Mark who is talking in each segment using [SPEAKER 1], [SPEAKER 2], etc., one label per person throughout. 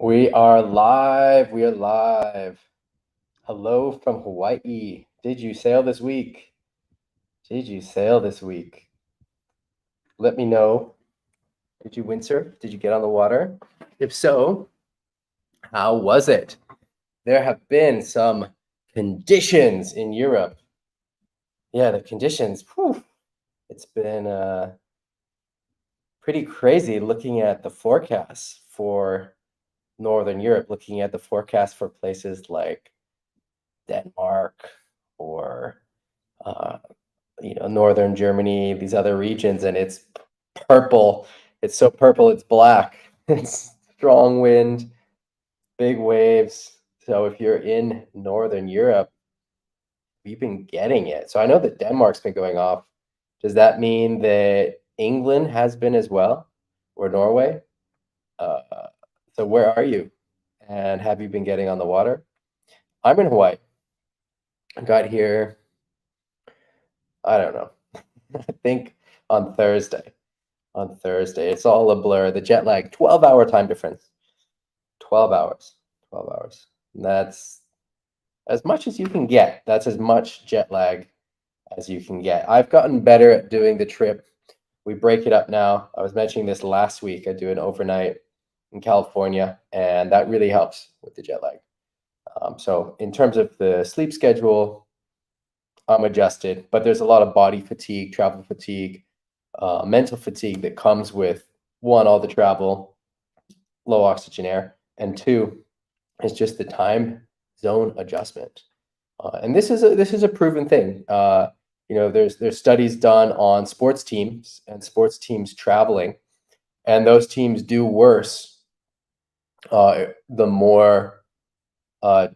[SPEAKER 1] We are live. We are live. Hello from Hawaii. Did you sail this week? Did you sail this week? Let me know. Did you windsurf? Did you get on the water? If so, how was it? There have been some conditions in Europe. Yeah, the conditions. Whew, it's been pretty crazy looking at the forecasts for Northern Europe, looking at the forecast for places like Denmark or uh, northern Germany, these other regions, and it's purple. It's so purple, it's black. It's strong wind, big waves. So if you're in northern Europe, we've been getting it. So I know that Denmark's been going off. Does that mean that England has been as well, or Norway? Uh, so where are you? And have you been getting on the water? I'm in Hawaii. I got here, I don't know, I think on Thursday. On Thursday. It's all a blur. The jet lag, 12-hour time difference. 12 hours. 12 hours. And that's as much as you can get. That's as much jet lag as you can get. I've gotten better at doing the trip. We break it up now. I was mentioning this last week. I do an overnight in California, and that really helps with the jet lag. So in terms of the sleep schedule, I'm adjusted, but there's a lot of body fatigue, travel fatigue, mental fatigue that comes with one, all the travel, low oxygen air, and two, it's just the time zone adjustment. And this is a proven thing. There's studies done on sports teams and sports teams traveling, and those teams do worse the more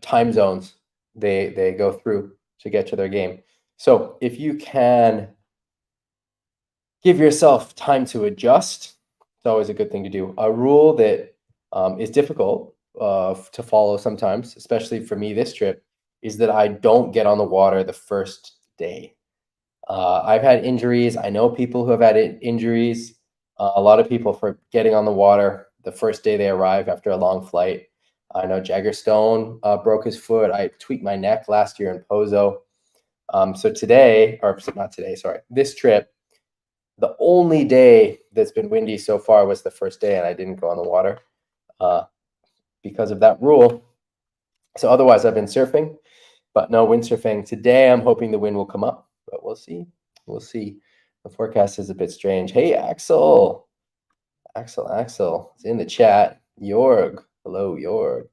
[SPEAKER 1] time zones they go through to get to their game. So if you can give yourself time to adjust, it's always a good thing to do. A rule that is difficult to follow sometimes, especially for me this trip, is that I don't get on the water the first day. I've had injuries. I know people who have had injuries. A lot of people for getting on the water the first day they arrive after a long flight. I know Jagger Stone broke his foot. I tweaked my neck last year in Pozo. So today, or not today, sorry, this trip, the only day that's been windy so far was the first day, and I didn't go on the water uh, because of that rule. So otherwise, I've been surfing, but no windsurfing. Today, I'm hoping the wind will come up, but we'll see. We'll see. The forecast is a bit strange. Hey, Axel. Axel is in the chat. Jorg. Hello, Jorg.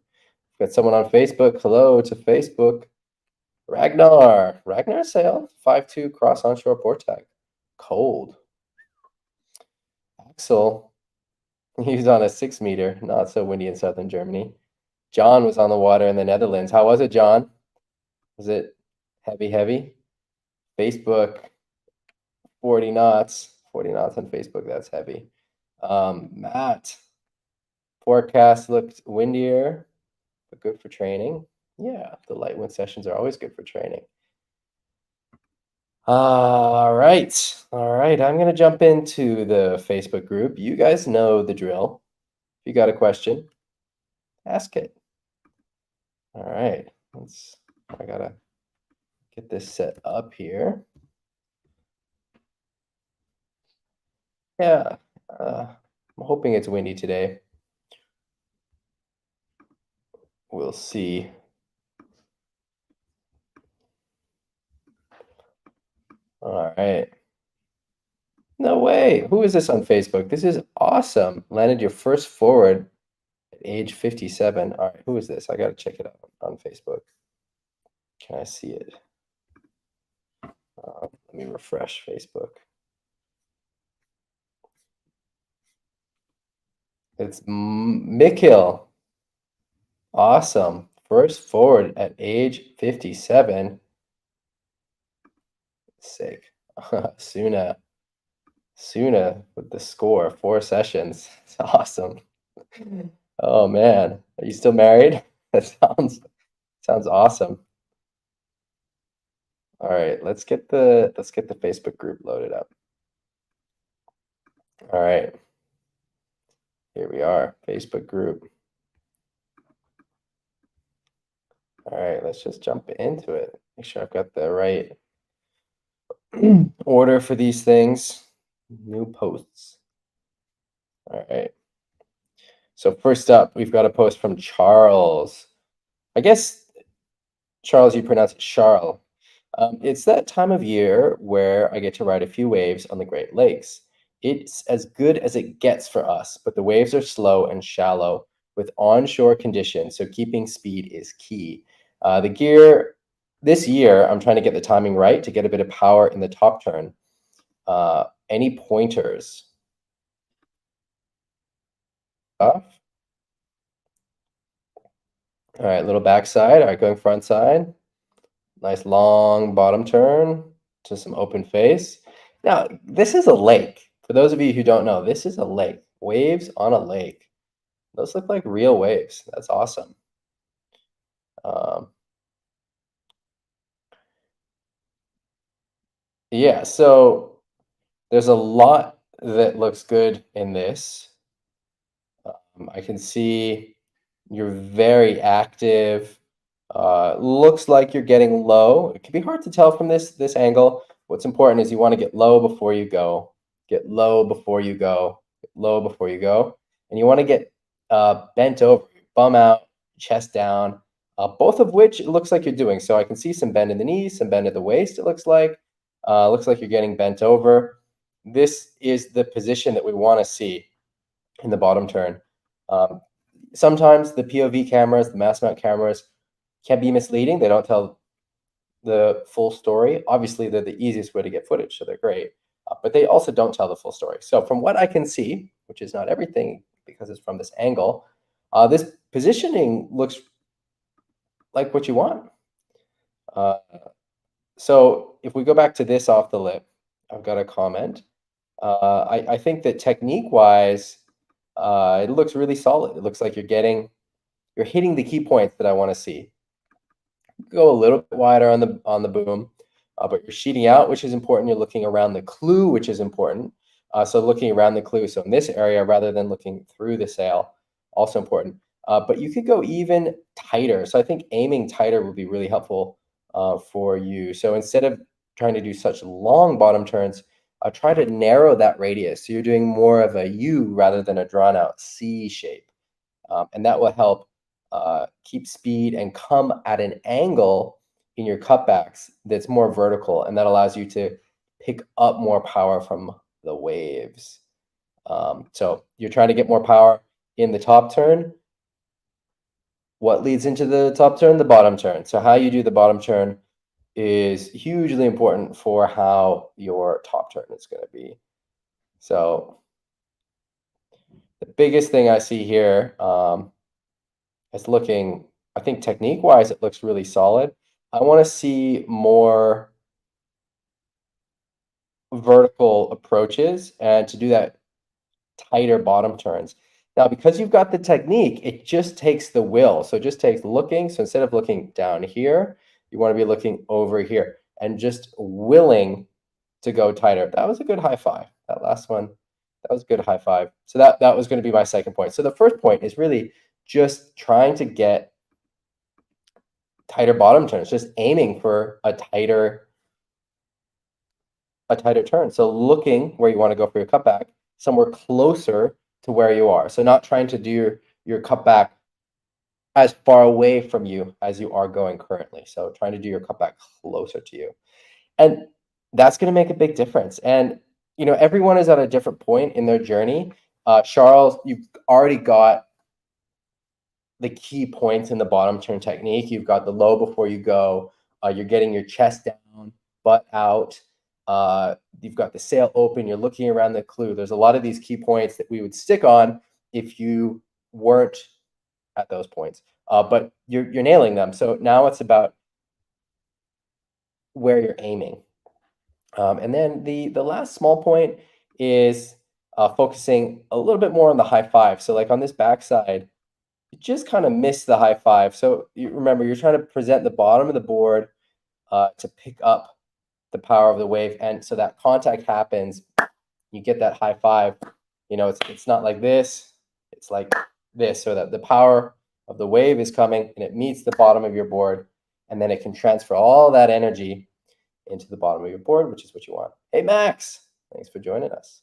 [SPEAKER 1] Got someone on Facebook. Hello to Facebook. Ragnar sailed 5-2 cross onshore port tag. Cold. Axel, he's on a 6-meter, not so windy in southern Germany. John was on the water in the Netherlands. How was it, John? Was it heavy? Facebook, 40 knots. 40 knots on Facebook, that's heavy. Matt, forecast looked windier, but good for training. Yeah, the light wind sessions are always good for training. All right. I'm going to jump into the Facebook group. You guys know the drill. If you got a question, ask it. All right. I got to get this set up here. Yeah. I'm hoping it's windy today. We'll see. All right. No way. Who is this on Facebook? This is awesome. Landed your first forward at age 57. All right. Who is this? I got to check it out on Facebook. Can I see it? Let me refresh Facebook. It's Mikil. Awesome. First forward at age 57. Sick. Suna with the score, 4 sessions. It's awesome. Oh man, are you still married? That sounds awesome. All right, let's get the Facebook group loaded up. All right. Here we are, Facebook group. All right, let's just jump into it. Make sure I've got the right order for these things. New posts. All right. So first up, we've got a post from Charles. I guess, Charles, you pronounce it Charles. It's that time of year where I get to ride a few waves on the Great Lakes. It's as good as it gets for us, but the waves are slow and shallow with onshore conditions, so keeping speed is key. The gear this year, I'm trying to get the timing right to get a bit of power in the top turn. Any pointers? Off. All right, little backside. All right, going front side. Nice long bottom turn to some open face. Now, this is a lake. For those of you who don't know, this is a lake. Waves on a lake. Those look like real waves. That's awesome. Yeah, so there's a lot that looks good in this. I can see you're very active. Looks like you're getting low. It can be hard to tell from this angle. What's important is you want to get low before you go. Get low before you go. Get low before you go. And you want to get bent over, bum out, chest down, both of which it looks like you're doing. So I can see some bend in the knees, some bend at the waist, it looks like you're getting bent over. This is the position that we want to see in the bottom turn. Sometimes the POV cameras, the mass mount cameras, can be misleading. They don't tell the full story. Obviously, they're the easiest way to get footage, so they're great. But they also don't tell the full story. So from what I can see, which is not everything because it's from this angle, this positioning looks like what you want. So if we go back to this off the lip, I've got a comment. I think that technique-wise, it looks really solid. It looks like you're hitting the key points that I want to see. Go a little bit wider on the boom, but you're sheeting out, which is important. You're looking around the clue, which is important. So looking around the clue, so in this area rather than looking through the sail, also important. But you could go even tighter. So I think aiming tighter would be really helpful for you. So instead of trying to do such long bottom turns, try to narrow that radius. So you're doing more of a U rather than a drawn out C shape. And that will help keep speed and come at an angle in your cutbacks that's more vertical, and that allows you to pick up more power from the waves. So you're trying to get more power in the top turn. What leads into the top turn? The bottom turn. So how you do the bottom turn is hugely important for how your top turn is going to be. So the biggest thing I see here is looking, I think technique-wise, it looks really solid. I want to see more vertical approaches, and to do that, tighter bottom turns. Now, because you've got the technique, it just takes the will. So it just takes looking. So instead of looking down here, you want to be looking over here and just willing to go tighter. That was a good high five. That last one, that was a good high five. So that was going to be my second point. So the first point is really just trying to get tighter bottom turns, just aiming for a tighter turn. So looking where you want to go for your cutback, somewhere closer to where you are. So not trying to do your cutback as far away from you as you are going currently. So trying to do your cutback closer to you. And that's going to make a big difference. And, you know, everyone is at a different point in their journey. Charles, you've already got the key points in the bottom turn technique. You've got the low before you go. You're getting your chest down, butt out. You've got the sail open. You're looking around the clue. There's a lot of these key points that we would stick on if you weren't at those points. But you're nailing them. So now it's about where you're aiming. And then the last small point is focusing a little bit more on the high five. So like on this backside, you just kind of miss the high five. So you remember, you're trying to present the bottom of the board to pick up the power of the wave. And so that contact happens, you get that high five. You know, it's not like this, it's like this, so that the power of the wave is coming and it meets the bottom of your board, and then it can transfer all that energy into the bottom of your board, which is what you want. Hey, Max, thanks for joining us.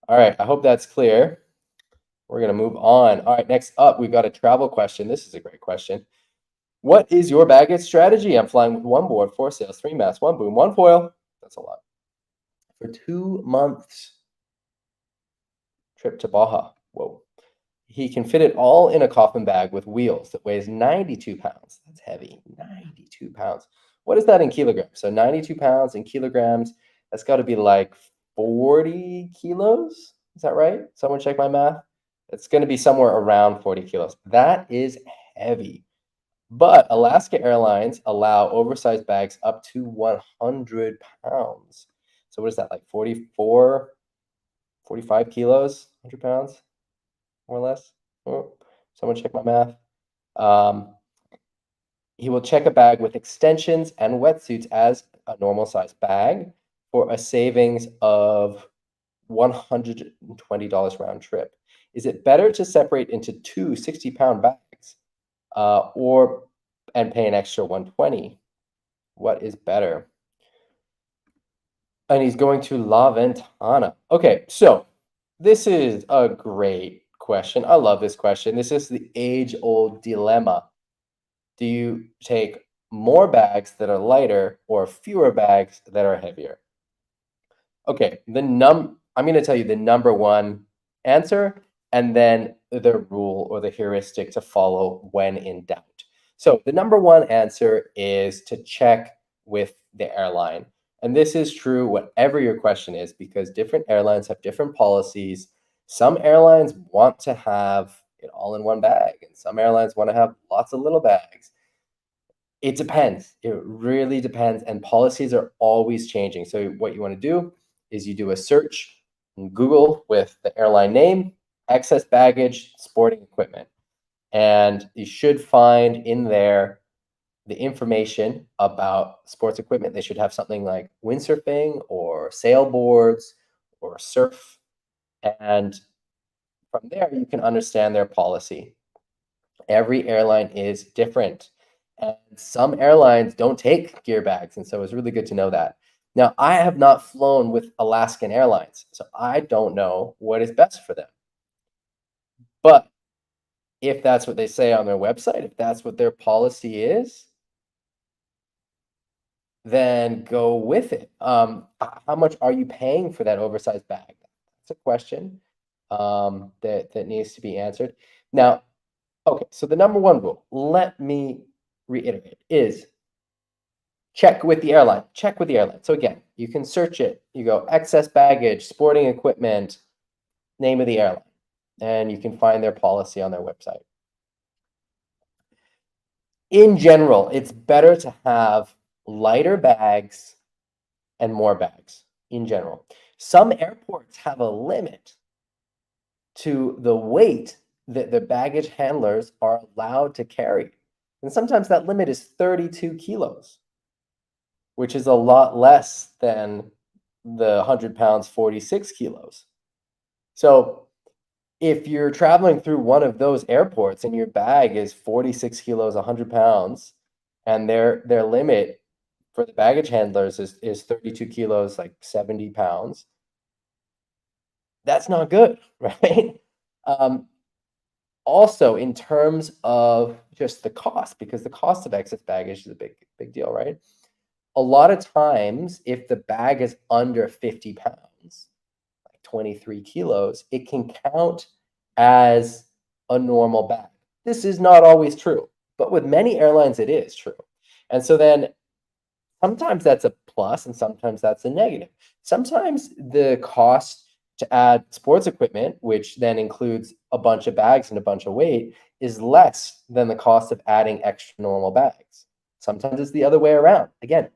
[SPEAKER 1] All right, I hope that's clear. We're going to move on. All right, next up, we've got a travel question. This is a great question. What is your baggage strategy? I'm flying with one board, 4 sails, 3 masts, 1 boom, 1 foil. That's a lot. For 2 months. Trip to Baja. Whoa. He can fit it all in a coffin bag with wheels that weighs 92 pounds. That's heavy. 92 pounds. What is that in kilograms? So 92 pounds in kilograms, that's got to be like 40 kilos. Is that right? Someone check my math. It's going to be somewhere around 40 kilos. That is heavy. But Alaska Airlines allow oversized bags up to 100 pounds. So what is that, like 44, 45 kilos, 100 pounds, more or less? Oh, someone check my math. He will check a bag with extensions and wetsuits as a normal size bag for a savings of $120 round trip. Is it better to separate into 2 60-pound bags and pay an extra $120? What is better? And he's going to La Ventana. Okay, so this is a great question. I love this question. This is the age-old dilemma. Do you take more bags that are lighter or fewer bags that are heavier? Okay, I'm going to tell you the number one answer and then the rule or the heuristic to follow when in doubt. So the number one answer is to check with the airline. And this is true whatever your question is, because different airlines have different policies. Some airlines want to have it all in one bag, and some airlines want to have lots of little bags. It depends. It really depends, and policies are always changing. So what you want to do is you do a search in Google with the airline name, excess baggage, sporting equipment, and you should find in there the information about sports equipment. They should have something like windsurfing or sailboards or surf, and from there you can understand their policy. Every airline is different, and some airlines don't take gear bags, and so it's really good to know that. Now, I have not flown with Alaskan Airlines, so I don't know what is best for them. But if that's what they say on their website, if that's what their policy is, then go with it. How much are you paying for that oversized bag? That's a question that needs to be answered. Now, okay, so the number one rule, let me reiterate, is check with the airline. Check with the airline. So again, you can search it. You go excess baggage, sporting equipment, name of the airline, and you can find their policy on their website. In general, it's better to have lighter bags and more bags in general. Some airports have a limit to the weight that the baggage handlers are allowed to carry. And sometimes that limit is 32 kilos, which is a lot less than the 100 pounds, 46 kilos. So if you're traveling through one of those airports and your bag is 46 kilos, 100 pounds, and their limit for the baggage handlers is 32 kilos, like 70 pounds, that's not good, right? Also, in terms of just the cost, because the cost of excess baggage is a big deal, right? A lot of times, if the bag is under 50 pounds, 23 kilos, it can count as a normal bag. This is not always true, but with many airlines, it is true. And so then sometimes that's a plus and sometimes that's a negative. Sometimes the cost to add sports equipment, which then includes a bunch of bags and a bunch of weight, is less than the cost of adding extra normal bags. Sometimes it's the other way around. Again,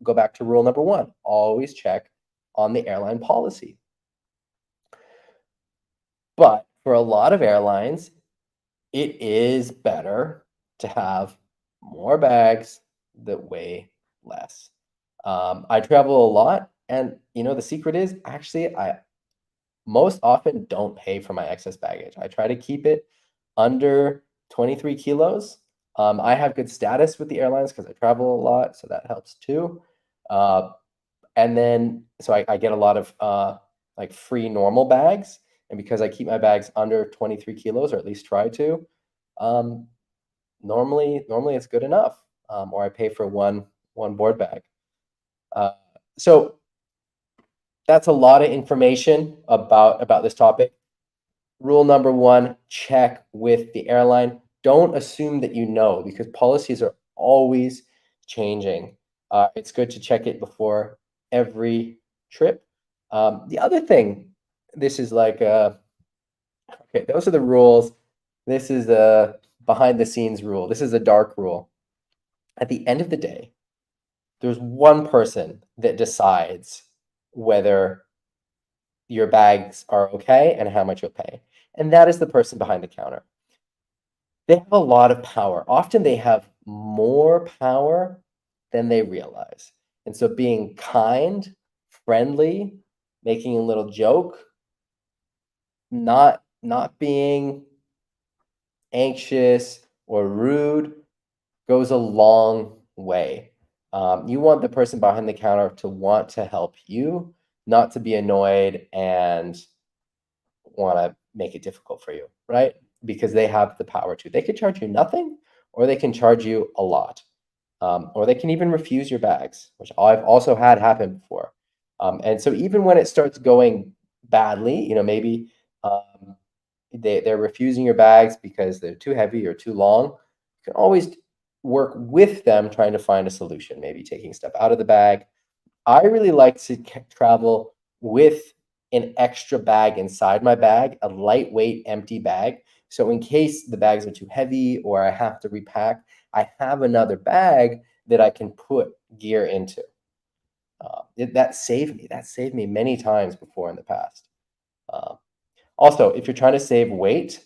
[SPEAKER 1] go back to rule number one, always check on the airline policy. But for a lot of airlines, it is better to have more bags that weigh less. I travel a lot, and the secret is actually I most often don't pay for my excess baggage. I try to keep it under 23 kilos. I have good status with the airlines because I travel a lot, so that helps too. And then, so I get a lot of like free normal bags. And because I keep my bags under 23 kilos, or at least try to, normally it's good enough. Or I pay for one board bag. So that's a lot of information about this topic. Rule number one, check with the airline. Don't assume that you know, because policies are always changing. It's good to check it before every trip. The other thing, this is like, okay, those are the rules. This is a behind the scenes rule. This is a dark rule. At the end of the day, there's one person that decides whether your bags are okay and how much you'll pay. And that is the person behind the counter. They have a lot of power. Often they have more power than they realize. And so being kind, friendly, making a little joke, not being anxious or rude goes a long way. You want the person behind the counter to want to help you, not to be annoyed and want to make it difficult for you, right? Because they have the power to. They could charge you nothing, or they can charge you a lot, or they can even refuse your bags, which I've also had happen before. And so even when it starts going badly, maybe they're refusing your bags because they're too heavy or too long, you can always work with them trying to find a solution, maybe taking stuff out of the bag. I really like to travel with an extra bag inside my bag, a lightweight, empty bag. So in case the bags are too heavy or I have to repack, I have another bag that I can put gear into. That saved me. That saved me many times before in the past. Also, if you're trying to save weight,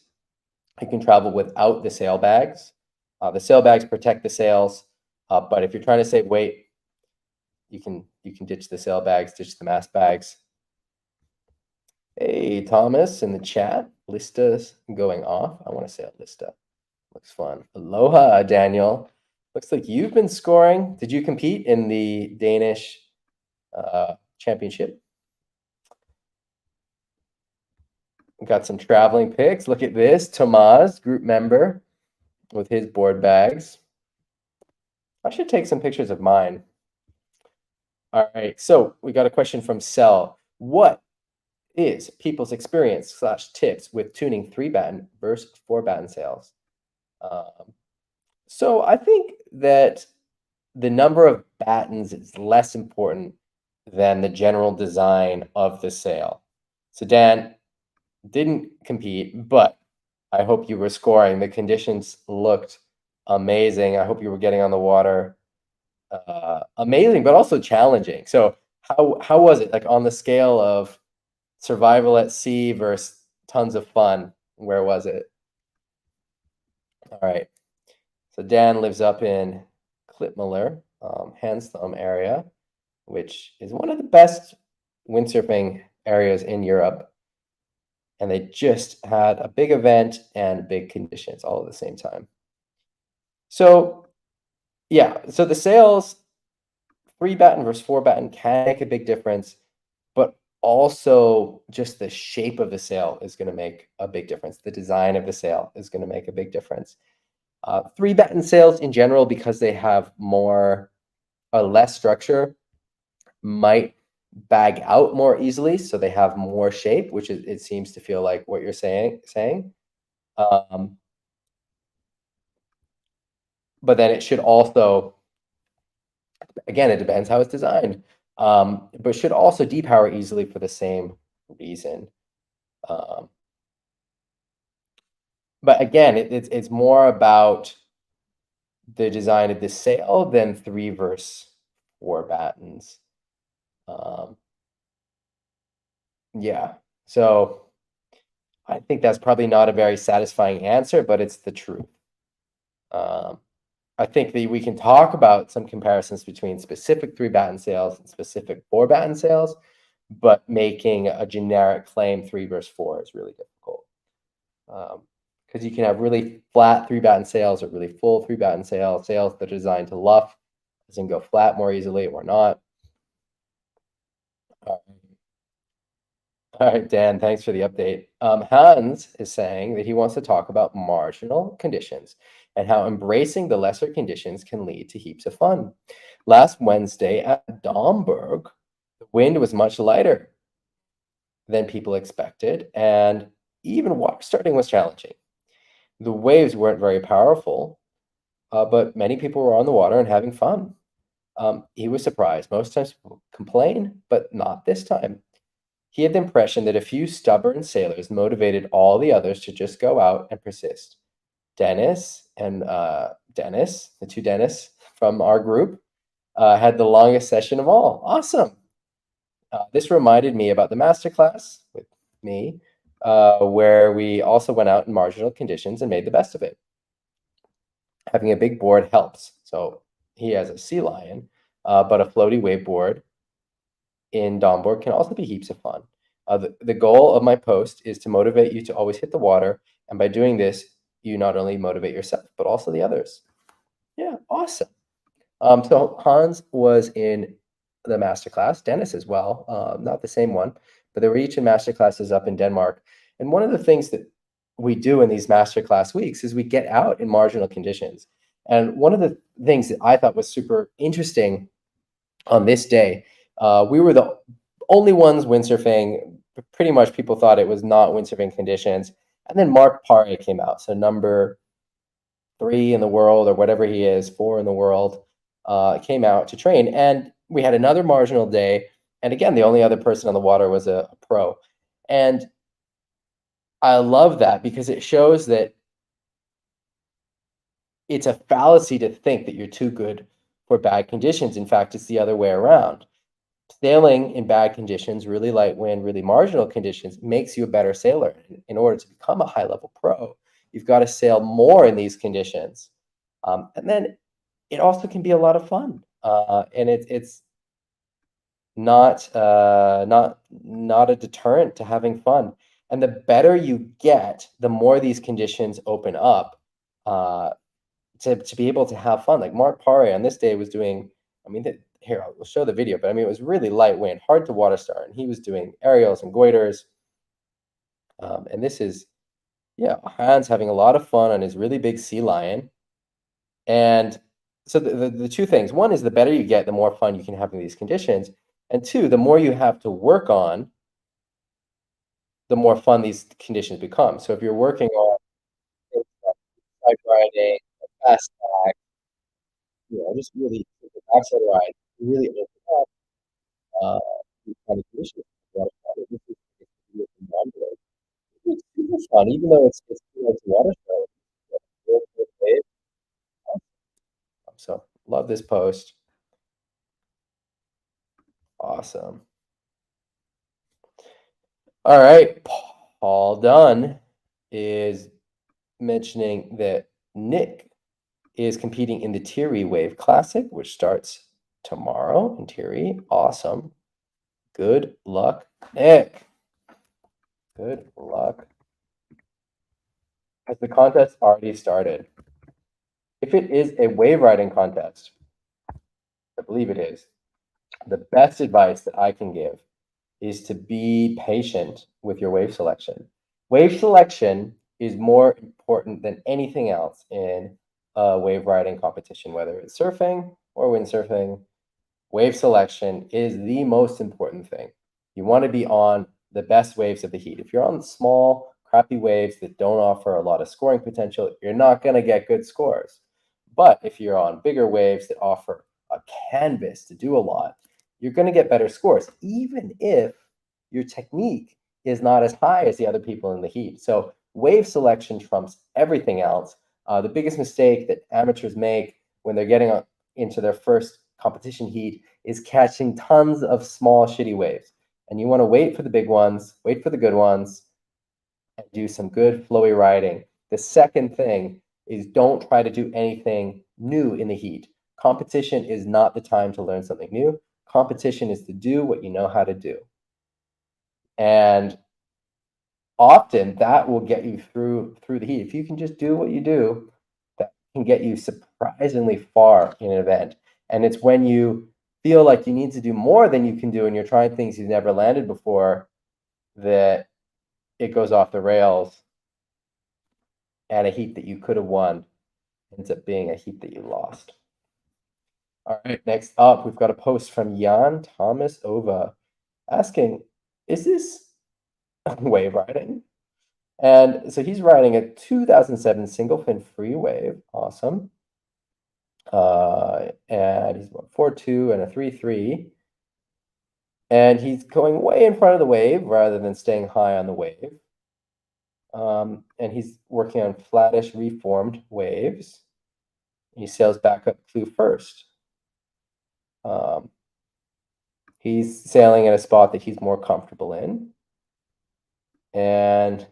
[SPEAKER 1] you can travel without the sail bags. The sail bags protect the sails, but if you're trying to save weight, you can ditch the sail bags, ditch the mast bags. Hey, Thomas in the chat. Lista's going off. I want to say Lista. Looks fun. Aloha, Daniel. Looks like you've been scoring. Did you compete in the Danish championship? Got some traveling pics. Look at this. Tomas, group member, with his board bags. I should take some pictures of mine. All right. So we got a question from Cell. What is people's experience / tips with tuning 3-batten versus 4-batten sails? So I think that the number of battens is less important than the general design of the sail. So Dan didn't compete, but I hope you were scoring. The conditions looked amazing. I hope you were getting on the water. Amazing, but also challenging. So how was it, like on the scale of survival at sea versus tons of fun? Where was it? All right. So Dan lives up in Klitmøller, Hans Thumb area, which is one of the best windsurfing areas in Europe. And they just had a big event and big conditions all at the same time. So yeah, so the sails, 3-batten versus 4-batten can make a big difference, but also just the shape of the sail is going to make a big difference. The design of the sail is going to make a big difference. 3-batten sails in general, because they have less structure, might bag out more easily, so they have more shape, which it seems to feel like what you're saying. But then it should also, again, it depends how it's designed, but should also depower easily for the same reason. But again, it's more about the design of the sail than 3 versus 4 battens. Yeah, so I think that's probably not a very satisfying answer, but it's the truth. I think that we can talk about some comparisons between specific 3-batten sails and specific 4-batten sails, but making a generic claim 3 versus 4 is really difficult. because you can have really flat three-batten sails or really full three-batten sails that are designed to luff, as in go flat more easily or not. All right, Dan, thanks for the update. Hans is saying that he wants to talk about marginal conditions and how embracing the lesser conditions can lead to heaps of fun. Last Wednesday at Domburg, the wind was much lighter than people expected, and even water starting was challenging. The waves weren't very powerful, but many people were on the water and having fun. He was surprised. Most times people complain, but not this time. He had the impression that a few stubborn sailors motivated all the others to just go out and persist. Dennis and Dennis, the two Dennis from our group, had the longest session of all. Awesome. This reminded me about the masterclass with me, where we also went out in marginal conditions and made the best of it. Having a big board helps. So he has a sea lion, but a floaty wave board in Domburg can also be heaps of fun. The goal of my post is to motivate you to always hit the water, and by doing this, you not only motivate yourself, but also the others. Yeah, awesome. So Hans was in the masterclass, Dennis as well, not the same one, but they were each in masterclasses up in Denmark. And one of the things that we do in these masterclass weeks is we get out in marginal conditions. And one of the things that I thought was super interesting on this day, we were the only ones windsurfing. Pretty much people thought it was not windsurfing conditions. And then Mark Paré came out. So number 3 in the world, or whatever he is, 4 in the world, came out to train. And we had another marginal day. And again, the only other person on the water was a pro. And I love that because it shows that it's a fallacy to think that you're too good for bad conditions. In fact, it's the other way around. Sailing in bad conditions, really light wind, really marginal conditions, makes you a better sailor. In order to become a high-level pro, you've got to sail more in these conditions. And then it also can be a lot of fun. And it's not a deterrent to having fun. And the better you get, the more these conditions open up to be able to have fun. Like Mark Paré on this day was doing, here, I'll show the video, but it was really light wind, hard to water start, and he was doing aerials and goiters. And this is, Hans having a lot of fun on his really big sea lion. And so the two things, one is the better you get, the more fun you can have in these conditions. And two, the more you have to work on, the more fun these conditions become. So if you're working on side riding, fast back, just really backside ride, really open up these kind of conditions. This is it's super fun, even though it's water show. So love this post. Awesome. All right, Paul Dunn is mentioning that Nick is competing in the Thierry Wave Classic, which starts tomorrow in Thierry. Awesome. Good luck, Nick. Good luck. Has the contest already started? If it is a wave riding contest, I believe it is, the best advice that I can give is to be patient with your wave selection. Wave selection is more important than anything else in a wave riding competition, whether it's surfing or windsurfing. Wave selection is the most important thing. You want to be on the best waves of the heat. If you're on small, crappy waves that don't offer a lot of scoring potential, you're not going to get good scores. But if you're on bigger waves that offer a canvas to do a lot, you're going to get better scores, even if your technique is not as high as the other people in the heat. So wave selection trumps everything else. The biggest mistake that amateurs make when they're getting into their first competition heat is catching tons of small, shitty waves. And you want to wait for the big ones, wait for the good ones, and do some good flowy riding. The second thing is don't try to do anything new in the heat. Competition is not the time to learn something new. Competition is to do what you know how to do. And often that will get you through the heat. If you can just do what you do, that can get you surprisingly far in an event. And it's when you feel like you need to do more than you can do and you're trying things you've never landed before that it goes off the rails, and a heat that you could have won ends up being a heat that you lost. All right, next up, we've got a post from Jan Thomas Ova asking, is this wave riding? And so he's riding a 2007 single fin free wave. Awesome. And he's about 4.2 and a 3.3. And he's going way in front of the wave rather than staying high on the wave. And he's working on flattish reformed waves. He sails back up clue first. He's sailing at a spot that he's more comfortable in. And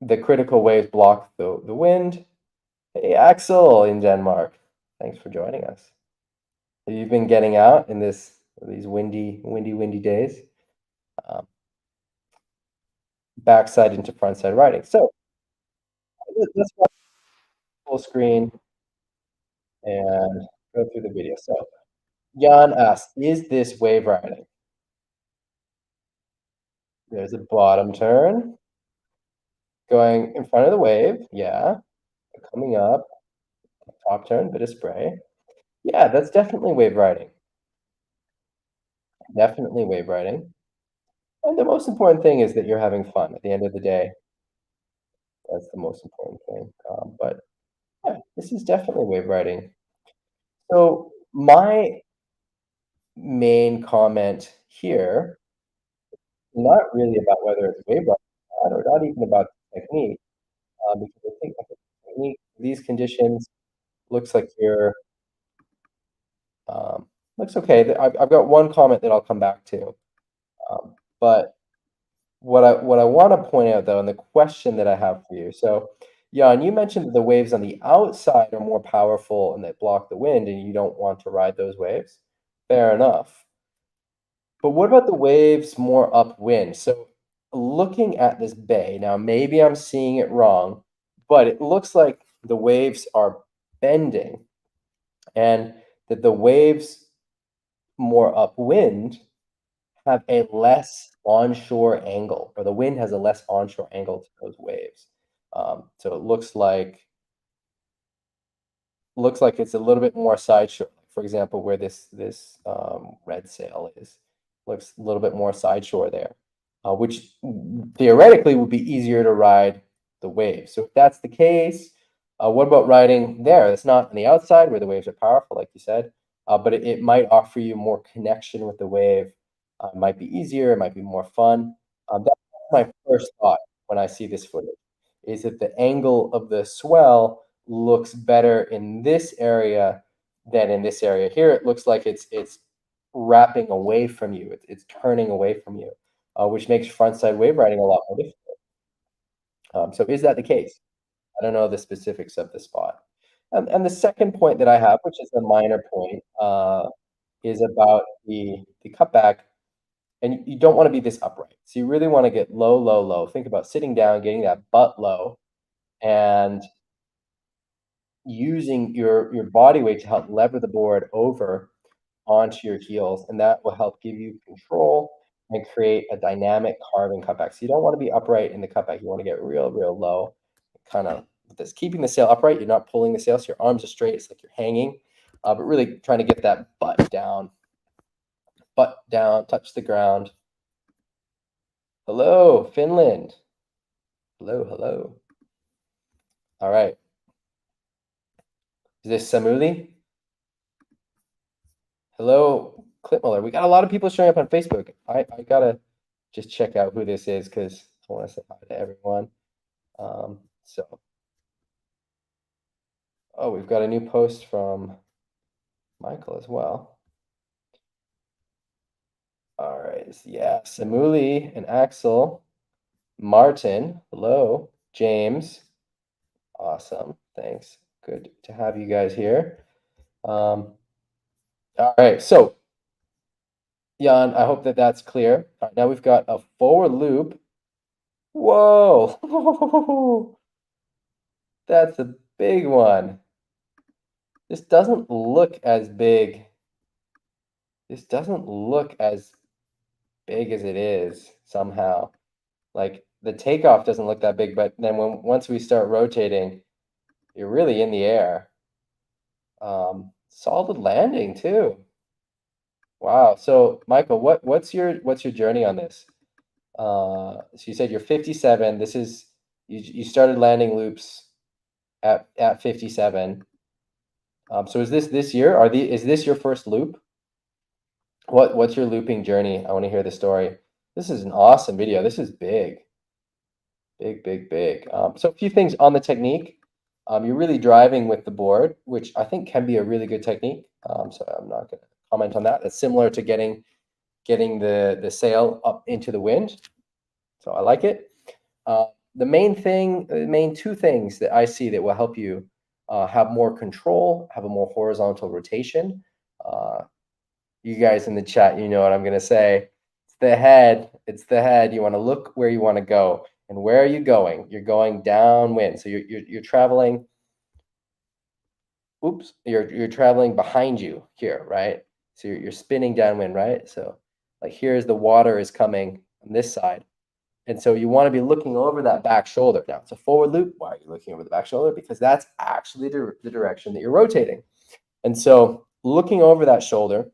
[SPEAKER 1] the critical waves block the wind. Hey, Axel in Denmark. Thanks for joining us. Have you been getting out in these windy days? Backside into frontside riding. So let's go full screen and go through the video. So Jan asks, is this wave riding? There's a bottom turn. Going in front of the wave, yeah. Coming up, top turn, bit of spray. Yeah, that's definitely wave riding. Definitely wave riding. And the most important thing is that you're having fun at the end of the day. That's the most important thing. But yeah, this is definitely wave riding. So my main comment here, not really about whether it's wave riding or not even about the technique, because I think the technique, these conditions, looks like you're looks okay. I've got one comment that I'll come back to, but what I want to point out though, and the question that I have for you. So, Jan, you mentioned that the waves on the outside are more powerful and they block the wind, and you don't want to ride those waves. Fair enough. But what about the waves more upwind? So, looking at this bay now, maybe I'm seeing it wrong, but it looks like the waves are bending, and that the waves more upwind have a less onshore angle, or the wind has a less onshore angle to those waves. So it looks like it's a little bit more side shore. For example, where this red sail is, looks a little bit more side shore there, which theoretically would be easier to ride the wave. So if that's the case, what about riding there? It's not on the outside where the waves are powerful, like you said, but it might offer you more connection with the wave. It might be easier, it might be more fun. That's my first thought when I see this footage, is that the angle of the swell looks better in this area than in this area. Here it looks like it's wrapping away from you. It's turning away from you, which makes frontside wave riding a lot more difficult. So is that the case? I don't know the specifics of the spot. And the second point that I have, which is a minor point, is about the cutback. And you don't want to be this upright. So you really want to get low, low, low. Think about sitting down, getting that butt low, and using your body weight to help lever the board over onto your heels, and that will help give you control and create a dynamic carving cutback. So you don't want to be upright in the cutback. You want to get real, real low, kind of this, keeping the sail upright. You're not pulling the sail, so your arms are straight. It's like you're hanging, but really trying to get that butt down, touch the ground. Hello, Finland. Hello, hello. All right. Is this Samuli? Hello, Clip Muller. We got a lot of people showing up on Facebook. I gotta just check out who this is because I want to say hi to everyone. So, oh, we've got a new post from Michael as well. All right, yeah, Samuli and Axel, Martin, hello, James, awesome, thanks, good to have you guys here. All right, so Jan, I hope that that's clear. All right, now we've got a forward loop. Whoa, that's a big one. This doesn't look as big. This doesn't look as big as it is somehow. Like the takeoff doesn't look that big, but then once we start rotating, you're really in the air. Solid landing too. Wow. So Michael, what's your journey on this? So you said you're 57. This is you started landing loops at 57. So is this year? Is this your first loop? What's your looping journey? I want to hear the story. This is an awesome video. This is big. Big, big, big. So a few things on the technique. You're really driving with the board, which I think can be a really good technique. So I'm not going to comment on that. It's similar to getting the sail up into the wind. So I like it. The main two things that I see that will help you have more control, have a more horizontal rotation. You guys in the chat, you know what I'm going to say. It's the head. It's the head. You want to look where you want to go. And where are you going? You're going downwind. So you're traveling. Oops, you're traveling behind you here, right? So you're spinning downwind, right? So like here's the water is coming on this side. And so you want to be looking over that back shoulder. Now it's a forward loop. Why are you looking over the back shoulder? Because that's actually the direction that you're rotating. And so looking over that shoulder,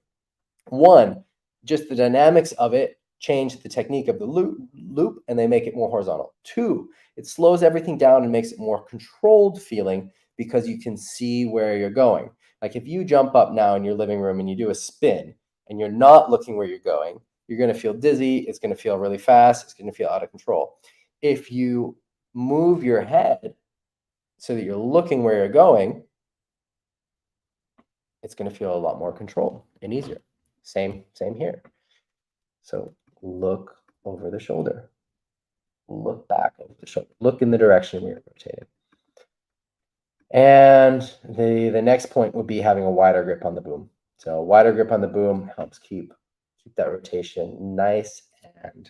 [SPEAKER 1] one, just the dynamics of it change the technique of the loop and they make it more horizontal. Two, it slows everything down and makes it more controlled feeling because you can see where you're going. Like if you jump up now in your living room and you do a spin and you're not looking where you're going, you're going to feel dizzy. It's going to feel really fast. It's going to feel out of control. If you move your head so that you're looking where you're going, it's going to feel a lot more controlled and easier. Same here. So look over the shoulder. Look back over the shoulder. Look in the direction where you're rotating. And the next point would be having a wider grip on the boom. So a wider grip on the boom helps keep that rotation nice and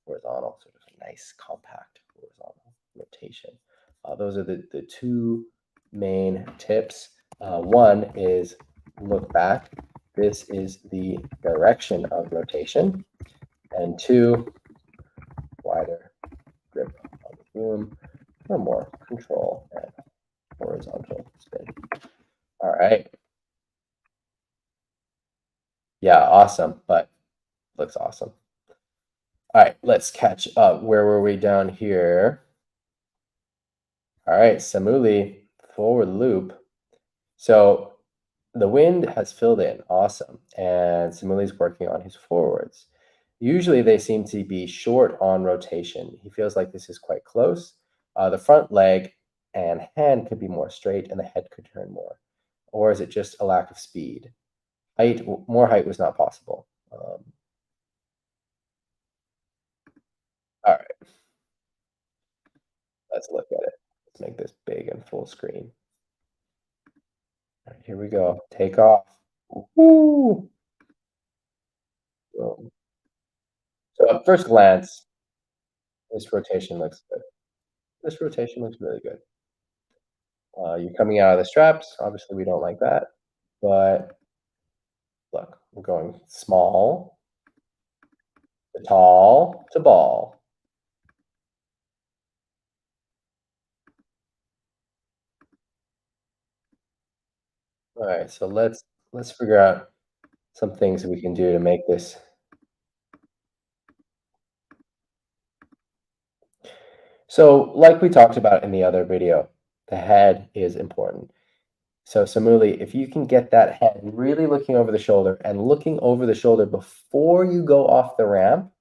[SPEAKER 1] horizontal, sort of a nice compact horizontal rotation. Those are the two main tips. One is look back. This is the direction of rotation. And two, wider grip on the boom for more control and horizontal spin. All right. Yeah, awesome, but looks awesome. All right, let's catch up. Where were we down here? All right, Samuli, forward loop. So the wind has filled in, awesome. And Samuli's working on his forwards. Usually they seem to be short on rotation. He feels like this is quite close. The front leg and hand could be more straight and the head could turn more. Or is it just a lack of speed? More height was not possible. All right, let's look at it. Let's make this big and full screen. All right, here we go. Take off. Woo! So at first glance, this rotation looks good. This rotation looks really good. You're coming out of the straps. Obviously, we don't like that. But look, we're going small to tall to ball. All right, so let's figure out some things we can do to make this. So like we talked about in the other video, the head is important. So Samuli, if you can get that head really looking over the shoulder and looking over the shoulder before you go off the ramp,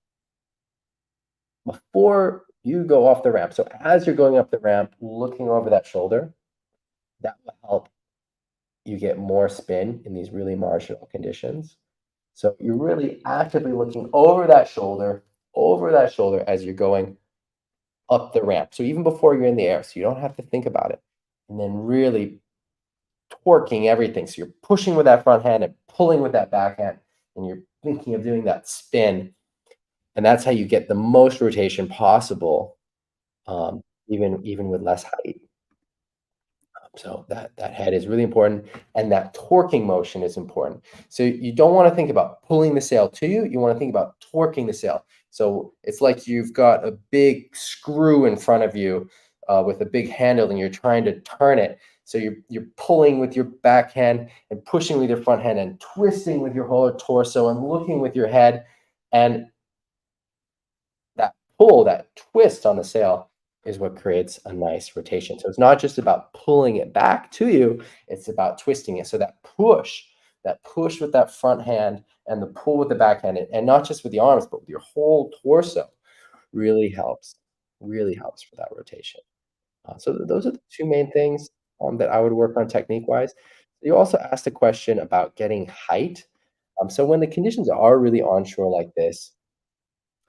[SPEAKER 1] so as you're going up the ramp, looking over that shoulder, that will help you get more spin in these really marginal conditions. So you're really actively looking over that shoulder as you're going up the ramp. So even before you're in the air, so you don't have to think about it. And then really torquing everything. So you're pushing with that front hand and pulling with that back hand, and you're thinking of doing that spin, and that's how you get the most rotation possible, even with less height. So that head is really important, and that torquing motion is important. So you don't want to think about pulling the sail to you. You want to think about torquing the sail. So it's like you've got a big screw in front of you with a big handle, and you're trying to turn it. So you're pulling with your backhand and pushing with your front hand and twisting with your whole torso and looking with your head, and that pull, that twist on the sail is what creates a nice rotation. So it's not just about pulling it back to you, it's about twisting it. So that push with that front hand and the pull with the backhand, and not just with the arms, but with your whole torso really helps for that rotation. So those are the two main things that I would work on technique wise. You also asked a question about getting height. So when the conditions are really onshore like this,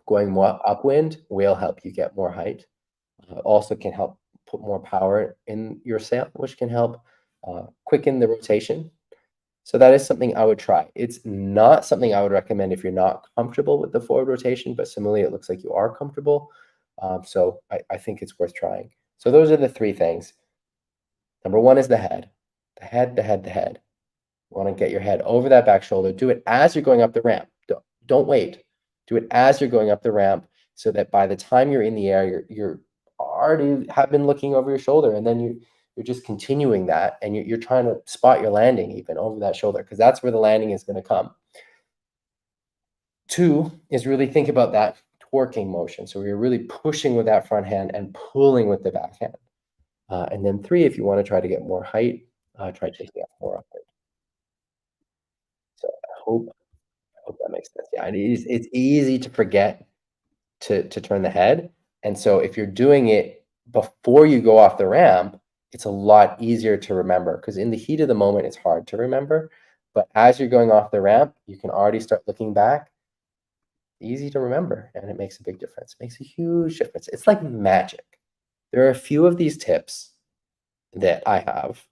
[SPEAKER 1] going more upwind will help you get more height. Also can help put more power in your sail, which can help quicken the rotation. So that is something I would try. It's not something I would recommend if you're not comfortable with the forward rotation, but similarly, it looks like you are comfortable. So I think it's worth trying. So those are the three things. Number one is the head. The head, the head, the head. You want to get your head over that back shoulder. Do it as you're going up the ramp. Don't wait. Do it as you're going up the ramp so that by the time you're in the air, you're already have been looking over your shoulder, and then you're just continuing that, and you're trying to spot your landing even over that shoulder, because that's where the landing is going to come. Two is really think about that torquing motion. So you're really pushing with that front hand and pulling with the back hand. And then three, if you want to try to get more height, try taking up more upward. So I hope that makes sense. Yeah, it's easy to forget to turn the head. And so if you're doing it before you go off the ramp, it's a lot easier to remember, because in the heat of the moment, it's hard to remember. But as you're going off the ramp, you can already start looking back. Easy to remember, and it makes a big difference. It makes a huge difference. It's like magic. There are a few of these tips that I have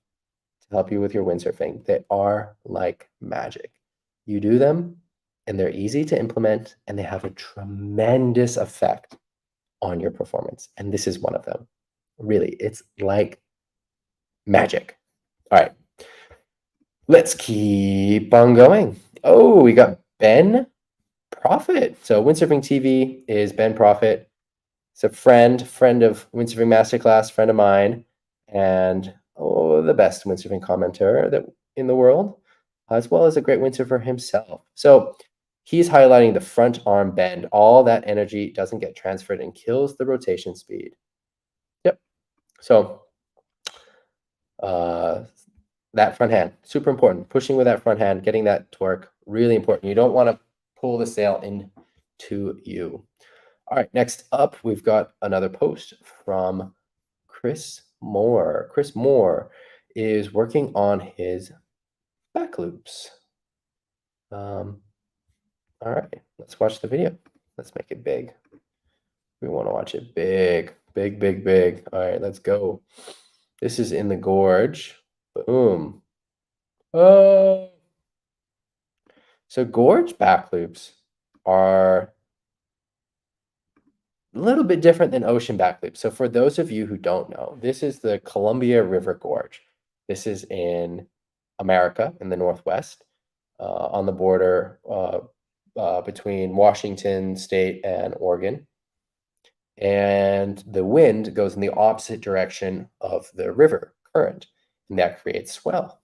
[SPEAKER 1] to help you with your windsurfing that are like magic. You do them, and they're easy to implement, and they have a tremendous effect on your performance. And this is one of them. Really, it's like magic. All right, let's keep on going. Oh, we got Ben Profit. So Windsurfing TV is Ben Profit. It's a friend of Windsurfing Masterclass, friend of mine, and the best windsurfing commentator that in the world, as well as a great windsurfer himself. So he's highlighting the front arm bend. All that energy doesn't get transferred and kills the rotation speed. Yep. So that front hand, super important. Pushing with that front hand, getting that torque, really important. You don't want to pull the sail into you. All right, next up, we've got another post from Chris Moore. Chris Moore is working on his back loops. All right, let's watch the video. Let's make it big. We want to watch it big, big, big, big. All right, let's go. This is in the Gorge. Boom. Oh. So Gorge back loops are a little bit different than ocean back loops. So for those of you who don't know, this is the Columbia River Gorge. This is in America, in the Northwest, on the border between Washington State and Oregon. And the wind goes in the opposite direction of the river current, and that creates swell.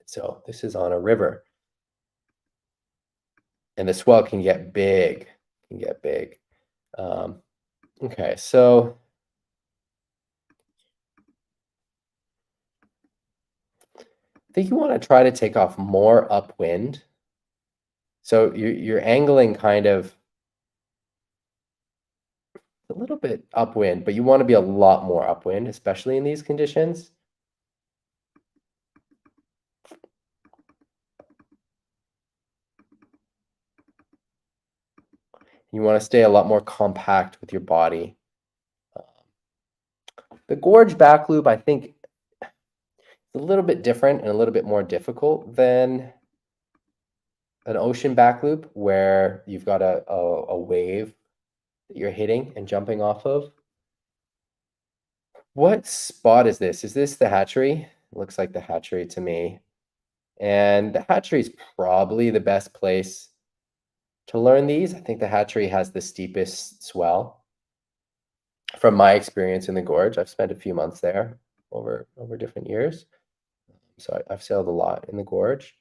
[SPEAKER 1] So this is on a river. And the swell can get big, okay, so I think you want to try to take off more upwind. So you're angling kind of a little bit upwind, but you want to be a lot more upwind, especially in these conditions. You want to stay a lot more compact with your body. The Gorge back loop, I think, is a little bit different and a little bit more difficult than an ocean back loop where you've got a wave that you're hitting and jumping off of. What spot is this? Is this the hatchery? It looks like the hatchery to me. And the hatchery is probably the best place to learn these. I think the hatchery has the steepest swell. From my experience in the gorge, I've spent a few months there over different years. So I've sailed a lot in the gorge.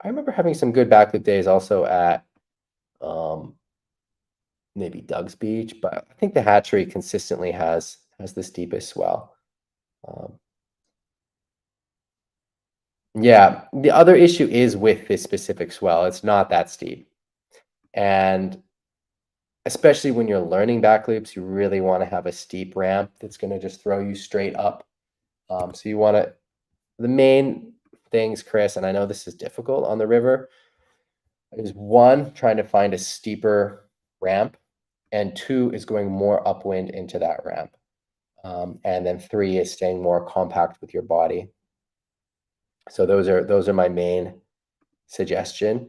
[SPEAKER 1] I remember having some good backloop days also at maybe Doug's Beach, but I think the hatchery consistently has the steepest swell. Yeah, the other issue is with this specific swell. It's not that steep. And especially when you're learning back loops, you really want to have a steep ramp that's going to just throw you straight up. So you want to, the main things, Chris, and I know this is difficult on the river, is one, trying to find a steeper ramp, and two is going more upwind into that ramp. And then three is staying more compact with your body. So those are my main suggestion.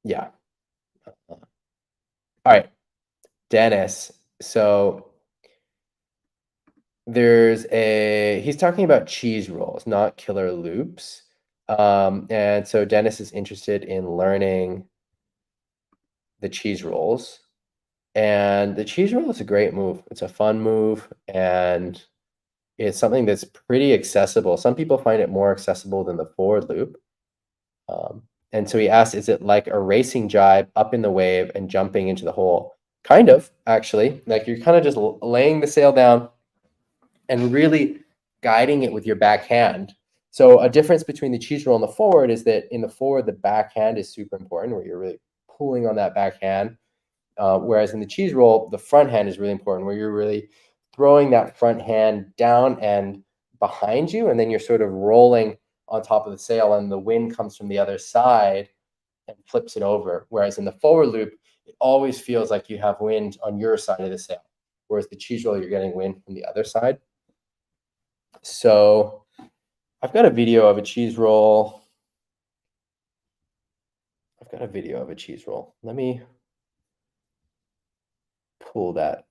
[SPEAKER 1] Yeah. All right, Dennis. So he's talking about cheese rolls, not killer loops. And so Dennis is interested in learning the cheese rolls. And the cheese roll is a great move. It's a fun move, and it's something that's pretty accessible. Some people find it more accessible than the forward loop. And so he asked, is it like a racing jibe up in the wave and jumping into the hole? Kind of, actually. Like you're kind of just laying the sail down and really guiding it with your backhand. So a difference between the cheese roll and the forward is that in the forward, the backhand is super important, where you're really pulling on that backhand. Whereas in the cheese roll, the front hand is really important, where you're really throwing that front hand down and behind you, and then you're sort of rolling on top of the sail, and the wind comes from the other side and flips it over. Whereas in the forward loop, it always feels like you have wind on your side of the sail, whereas the cheese roll, you're getting wind from the other side. So I've got a video of a cheese roll. Let me pull that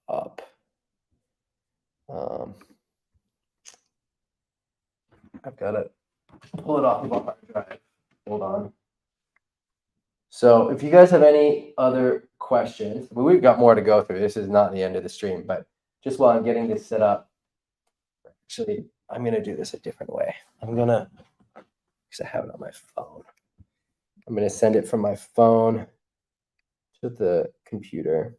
[SPEAKER 1] up. I've got to pull it off of a hard drive. Hold on. So if you guys have any other questions, we've got more to go through. This is not the end of the stream, but just while I'm getting this set up, actually, I'm going to do this a different way. Because I have it on my phone. I'm going to send it from my phone to the computer.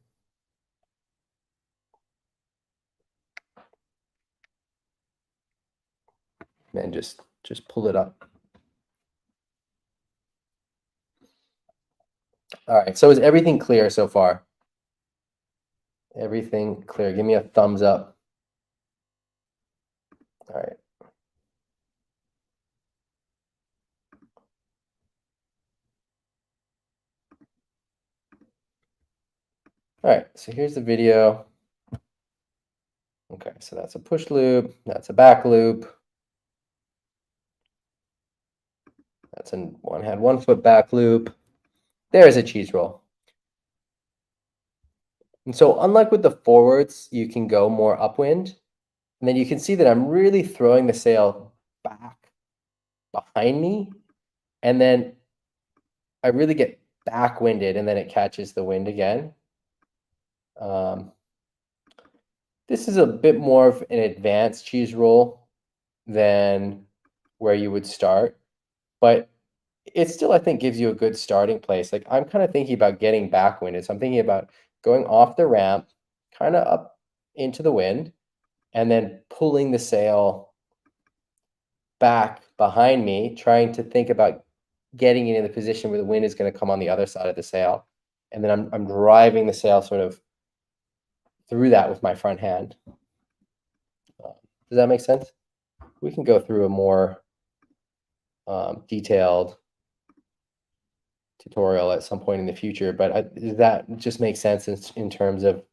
[SPEAKER 1] And just pull it up. All right, so is everything clear so far? Everything clear? Give me a thumbs up. All right. All right, so here's the video. Okay, so that's a push loop, that's a back loop. That's a one foot back loop. There's a cheese roll. And so unlike with the forwards, you can go more upwind. And then you can see that I'm really throwing the sail back behind me. And then I really get backwinded, and then it catches the wind again. This is a bit more of an advanced cheese roll than where you would start, but it still, I think, gives you a good starting place. Like I'm kind of thinking about getting backwinded. So I'm thinking about going off the ramp, kind of up into the wind, and then pulling the sail back behind me, trying to think about getting it in the position where the wind is going to come on the other side of the sail. And then I'm driving the sail sort of through that with my front hand. Does that make sense? We can go through a more detailed tutorial at some point in the future, but that just makes sense in terms of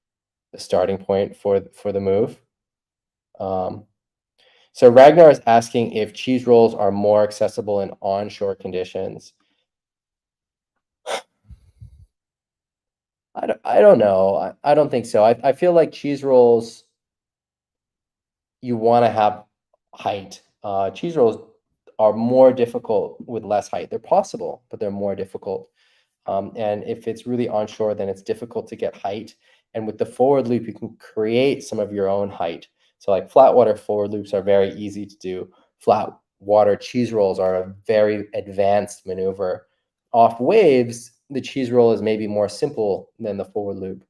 [SPEAKER 1] the starting point for the move. So Ragnar is asking if cheese rolls are more accessible in onshore conditions. I don't know. I don't think so. I feel like cheese rolls, you want to have height. Cheese rolls are more difficult with less height. They're possible, but they're more difficult. And if it's really onshore, then it's difficult to get height. And with the forward loop, you can create some of your own height. So like flat water forward loops are very easy to do. Flat water cheese rolls are a very advanced maneuver. Off waves, the cheese roll is maybe more simple than the forward loop.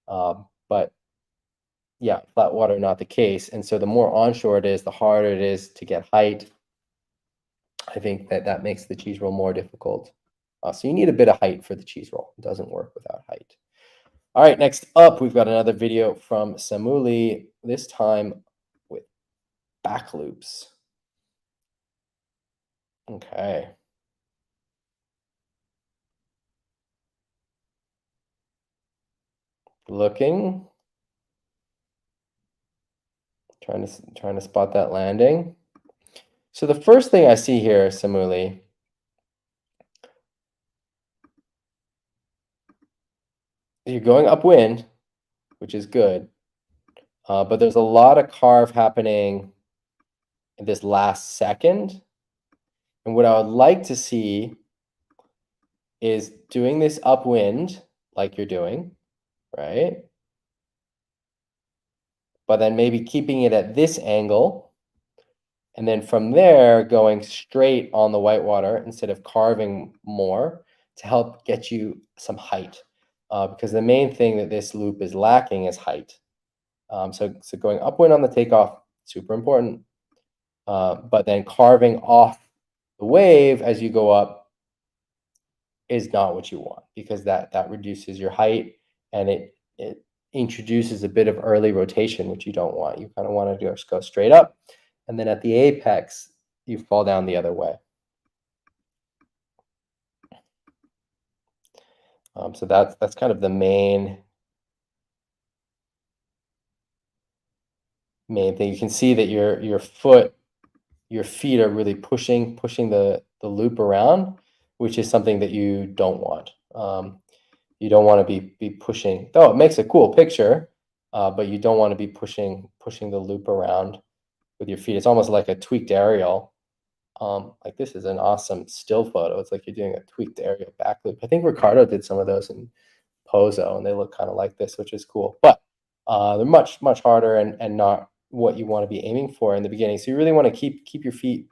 [SPEAKER 1] But yeah, flat water, not the case. And so the more onshore it is, the harder it is to get height. I think that makes the cheese roll more difficult. So you need a bit of height for the cheese roll. It doesn't work without height. All right, next up, we've got another video from Samuli, this time with back loops. Okay. Looking. Trying to spot that landing. So the first thing I see here, Samuli, you're going upwind, which is good. But there's a lot of carve happening in this last second. And what I would like to see is doing this upwind like you're doing, right? But then maybe keeping it at this angle. And then from there, going straight on the whitewater instead of carving more to help get you some height. Because the main thing that this loop is lacking is height. So going upwind on the takeoff, super important. But then carving off the wave as you go up is not what you want, because that reduces your height and it introduces a bit of early rotation, which you don't want. You kind of want to just go straight up, and then at the apex, you fall down the other way. So that's kind of the main thing. You can see that your feet are really pushing the loop around, which is something that you don't want. You don't want to be pushing, though it makes a cool picture, but you don't want to be pushing the loop around with your feet. It's almost like a tweaked aerial. Like this is an awesome still photo. It's like you're doing a tweaked aerial back loop. I think Ricardo did some of those in Pozo, and they look kind of like this, which is cool. But they're much harder and not what you want to be aiming for in the beginning. So you really want to keep your feet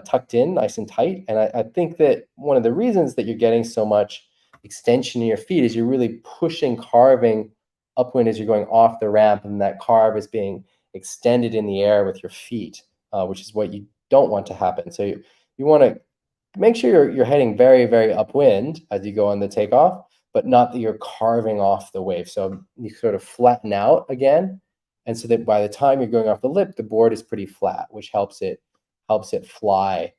[SPEAKER 1] tucked in, nice and tight. And I think that one of the reasons that you're getting so much extension in your feet is you're really carving upwind as you're going off the ramp, and that carve is being extended in the air with your feet, which is what you don't want to happen. So you want to make sure you're heading very upwind as you go on the takeoff, but not that you're carving off the wave. So you sort of flatten out again, and so that by the time you're going off the lip, the board is pretty flat, which helps it fly,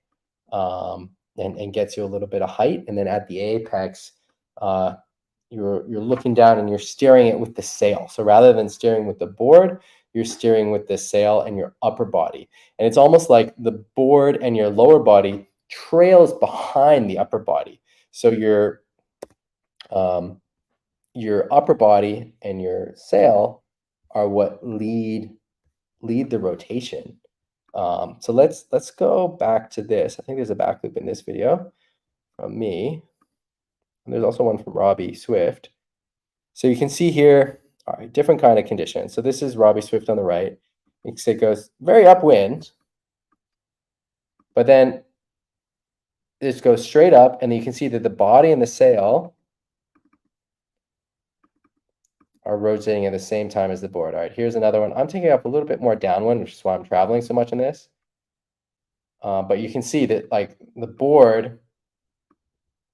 [SPEAKER 1] and gets you a little bit of height. And then at the apex, you're looking down and you're steering it with the sail. So rather than steering with the board, you're steering with the sail and your upper body. And it's almost like the board and your lower body trails behind the upper body. So your upper body and your sail are what lead the rotation. So let's go back to this. I think there's a back loop in this video from me. And there's also one from Robbie Swift. So you can see here, all right, different kind of conditions. So this is Robbie Swift on the right. You can see it goes very upwind, but then this goes straight up, and you can see that the body and the sail are rotating at the same time as the board. All right, here's another one. I'm taking up a little bit more downwind, which is why I'm traveling so much in this. But you can see that like the board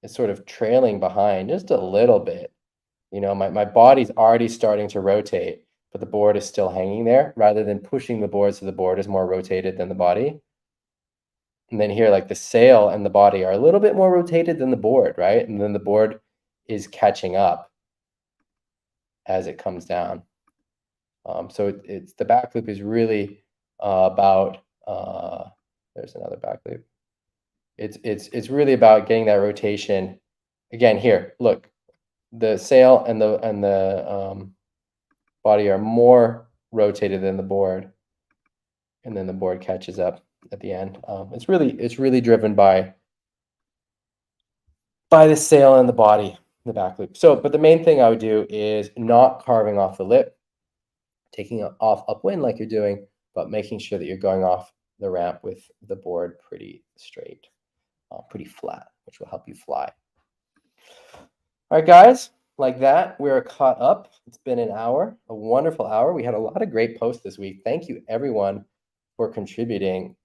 [SPEAKER 1] is sort of trailing behind just a little bit. You know, my body's already starting to rotate, but the board is still hanging there, rather than pushing the board so the board is more rotated than the body. And then here, like the sail and the body are a little bit more rotated than the board, right? And then the board is catching up as it comes down. So it's the back loop is really about There's another back loop. It's really about getting that rotation. Again, here, look, the sail and the body are more rotated than the board, and then the board catches up at the end. It's really driven by the sail and the body, the back loop. So, but the main thing I would do is not carving off the lip, taking it off upwind like you're doing, but making sure that you're going off the ramp with the board pretty straight, pretty flat, which will help you fly. All right, guys, like that, we're caught up. It's been an hour, a wonderful hour. We had a lot of great posts this week. Thank you, everyone, for contributing.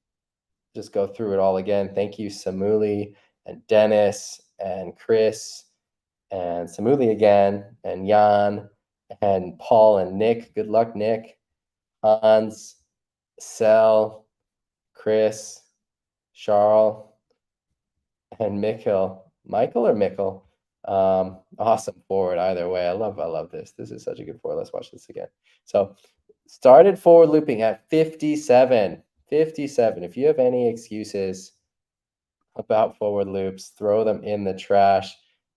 [SPEAKER 1] Just go through it all again. Thank you, Samuli and Dennis and Chris and Samuli again and Jan and Paul and Nick. Good luck, Nick. Hans, Sel, Chris, Charles, and Mikkel. Michael or Mikkel? Awesome forward either way. I love this. This is such a good forward. Let's watch this again. So started forward looping at 57. 57. If you have any excuses about forward loops, throw them in the trash.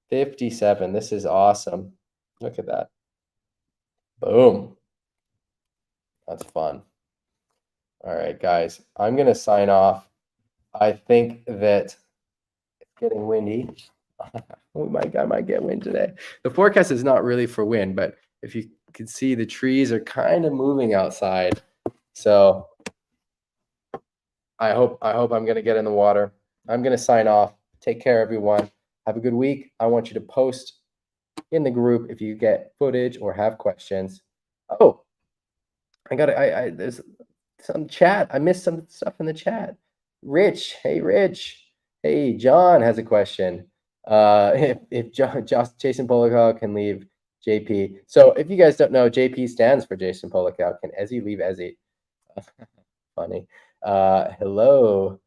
[SPEAKER 1] 57. This is awesome. Look at that. Boom. That's fun. All right, guys, I'm going to sign off. I think that it's getting windy. Oh my God, I might get wind today. The forecast is not really for wind, but if you can see, the trees are kind of moving outside. So I hope I'm going to get in the water. I'm going to sign off. Take care, everyone. Have a good week. I want you to post in the group if you get footage or have questions. Oh, there's some chat. I missed some stuff in the chat. Rich. Hey, Rich. Hey, John has a question. If Jason Pollock can leave JP. So if you guys don't know, JP stands for Jason Pollock. Can Ezzy leave Ezzy? Funny. Hello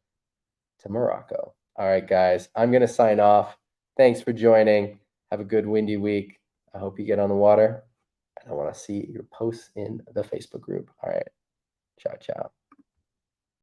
[SPEAKER 1] to Morocco. All right, guys, I'm going to sign off. Thanks for joining. Have a good windy week. I hope you get on the water. And I want to see your posts in the Facebook group. All right. Ciao, ciao.